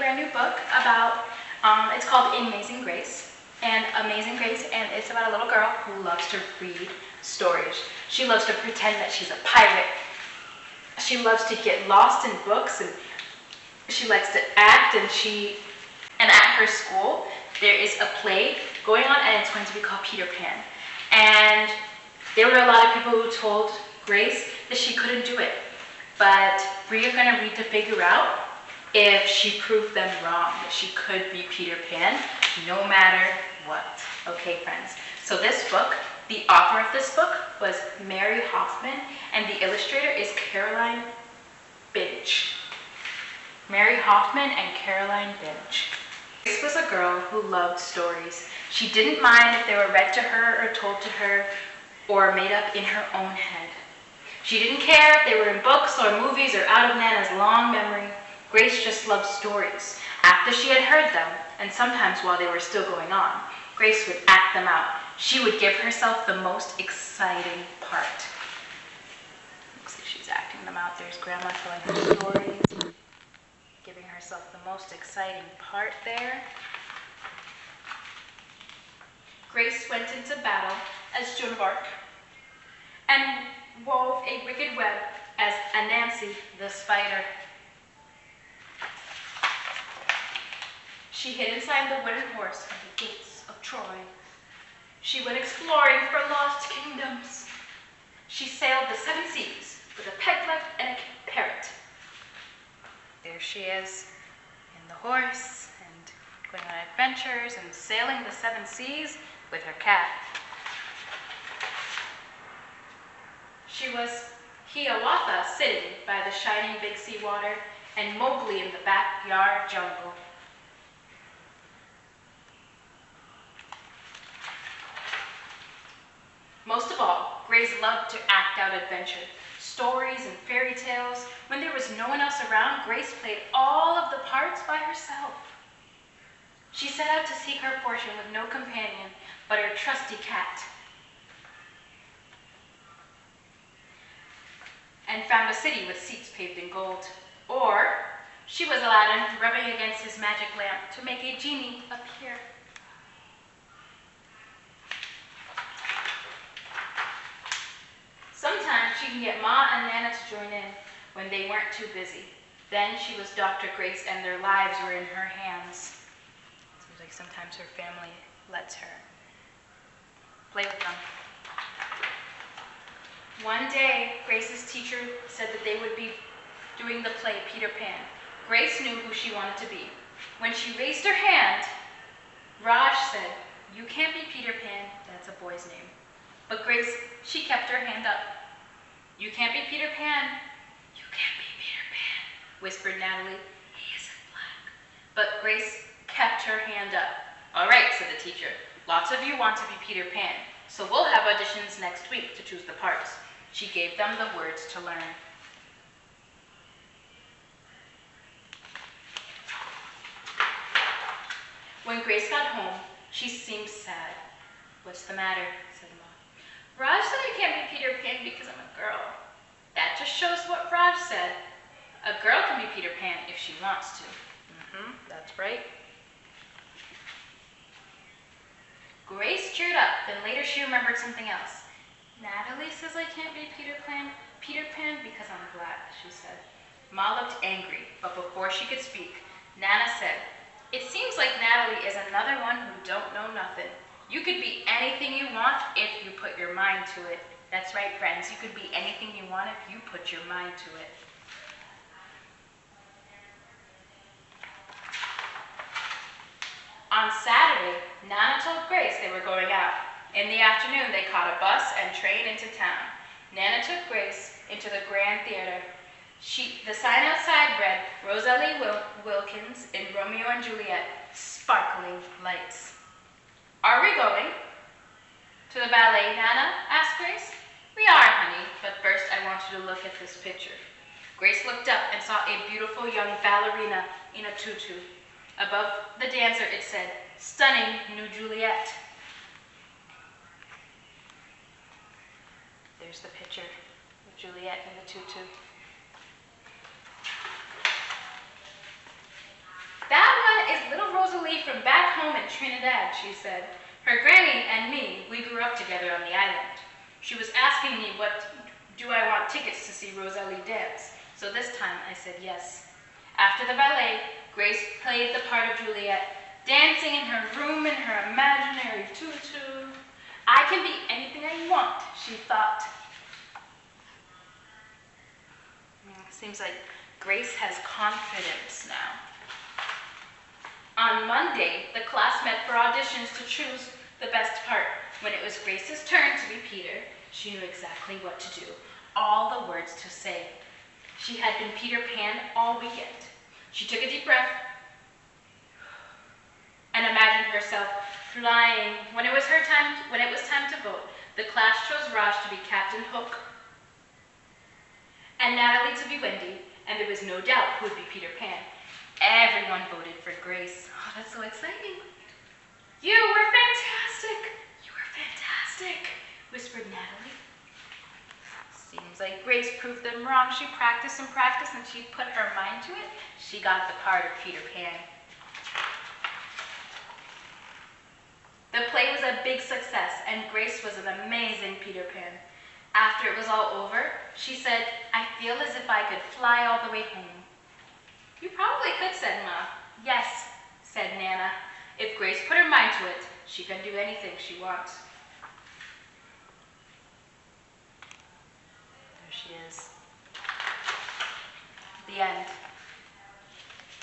brand new book about, it's called Amazing Grace, and it's about a little girl who loves to read stories. She loves to pretend that she's a pirate. She loves to get lost in books, and she likes to act, and at her school, there is a play going on, and it's going to be called Peter Pan. And there were a lot of people who told Grace that she couldn't do it, but we are going to read to figure out if she proved them wrong, that she could be Peter Pan, no matter what. Okay, friends. So this book, the author of this book was Mary Hoffman, and the illustrator is Caroline Binch. Mary Hoffman and Caroline Binch. Grace was a girl who loved stories. She didn't mind if they were read to her or told to her or made up in her own head. She didn't care if they were in books or movies or out of Nana's long memory. Grace just loved stories. After she had heard them, and sometimes while they were still going on, Grace would act them out. She would give herself the most exciting part. Looks like she's acting them out. There's Grandma telling her stories, giving herself the most exciting part there. Grace went into battle as Joan of Arc and wove a wicked web as Anansi the spider. She hid inside the wooden horse at the gates of Troy. She went exploring for lost kingdoms. She sailed the 7 seas with a pegleg and a parrot. There she is in the horse and going on adventures and sailing the 7 seas with her cat. She was Hiawatha sitting by the shining big sea water and Mowgli in the backyard jungle. Most of all, Grace loved to act out adventure, stories and fairy tales. When there was no one else around, Grace played all of the parts by herself. She set out to seek her fortune with no companion but her trusty cat, and found a city with seats paved in gold. Or she was Aladdin rubbing against his magic lamp to make a genie appear. Sometimes she can get Ma and Nana to join in when they weren't too busy. Then she was Dr. Grace and their lives were in her hands. Seems like sometimes her family lets her play with them. One day, Grace's teacher said that they would be doing the play Peter Pan. Grace knew who she wanted to be. When she raised her hand, Raj said, "You can't be Peter Pan, that's a boy's name." But Grace, she kept her hand up. "You can't be Peter Pan. You can't be Peter Pan," whispered Natalie. "He isn't black." But Grace kept her hand up. "All right," said the teacher. "Lots of you want to be Peter Pan, so we'll have auditions next week to choose the parts." She gave them the words to learn. When Grace got home, she seemed sad. "What's the matter?" said Ma. "Raj said I can't be Peter Pan because I'm a girl." "That just shows what Raj said. A girl can be Peter Pan if she wants to." That's right. Grace cheered up, then later she remembered something else. "Natalie says I can't be Peter Pan because I'm black," she said. Ma looked angry, but before she could speak, Nana said, "It seems like Natalie is another one who don't know nothing. You could be anything you want if you put your mind to it." That's right, friends. You could be anything you want if you put your mind to it. On Saturday, Nana told Grace they were going out. In the afternoon, they caught a bus and train into town. Nana took Grace into the Grand Theater. The sign outside read, "Rosalie Wilkins in Romeo and Juliet, sparkling lights." "Are we going to the ballet, Nana?" asked Grace. "We are, honey, but first I want you to look at this picture." Grace looked up and saw a beautiful young ballerina in a tutu. Above the dancer it said, "Stunning new Juliet." There's the picture of Juliet in the tutu. little Rosalie from back home in Trinidad, she said. Her granny and me, we grew up together on the island. She was asking me do I want tickets to see Rosalie dance. So this time I said yes. After the ballet, Grace played the part of Juliet, dancing in her room in her imaginary tutu. I can be anything I want, she thought. Seems like Grace has confidence now. On Monday, the class met for auditions to choose the best part. When it was Grace's turn to be Peter, she knew exactly what to do, all the words to say. She had been Peter Pan all weekend. She took a deep breath and imagined herself flying. When it was time to vote, the class chose Raj to be Captain Hook and Natalie to be Wendy, and there was no doubt who would be Peter Pan. Everyone voted for Grace. Oh, that's so exciting. You were fantastic. You were fantastic, whispered Natalie. Seems like Grace proved them wrong. She practiced and practiced, and she put her mind to it. She got the part of Peter Pan. The play was a big success, and Grace was an amazing Peter Pan. After it was all over, she said, I feel as if I could fly all the way home. You probably could, said Ma. Yes, said Nana. If Grace put her mind to it, she can do anything she wants. There she is. The end.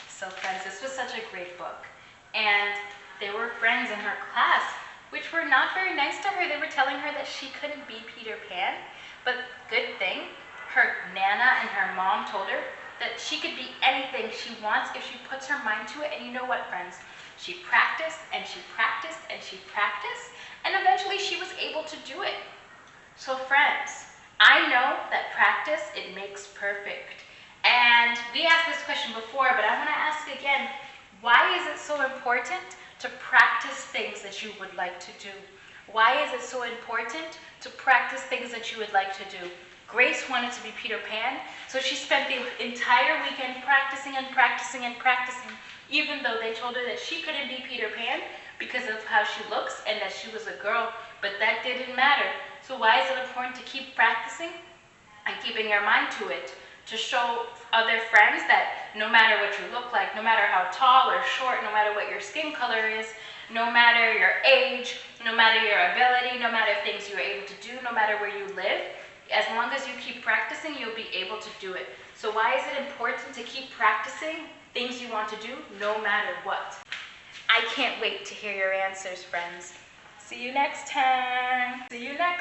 So friends, this was such a great book. And there were friends in her class which were not very nice to her. They were telling her that she couldn't be Peter Pan. But good thing, her Nana and her mom told her that she could be anything she wants if she puts her mind to it. And you know what, friends? She practiced and she practiced and she practiced, and eventually she was able to do it. So friends, I know that practice, it makes perfect. And we asked this question before, but I want to ask again, why is it so important to practice things that you would like to do? Why is it so important to practice things that you would like to do? Grace wanted to be Peter Pan, so she spent the entire weekend practicing and practicing and practicing, even though they told her that she couldn't be Peter Pan because of how she looks and that she was a girl, but that didn't matter. So why is it important to keep practicing and keeping your mind to it? To show other friends that no matter what you look like, no matter how tall or short, no matter what your skin color is, no matter your age, no matter your ability, no matter things you're able to do, no matter where you live, as long as you keep practicing, you'll be able to do it. So why is it important to keep practicing things you want to do, no matter what? I can't wait to hear your answers, friends. See you next time. See you next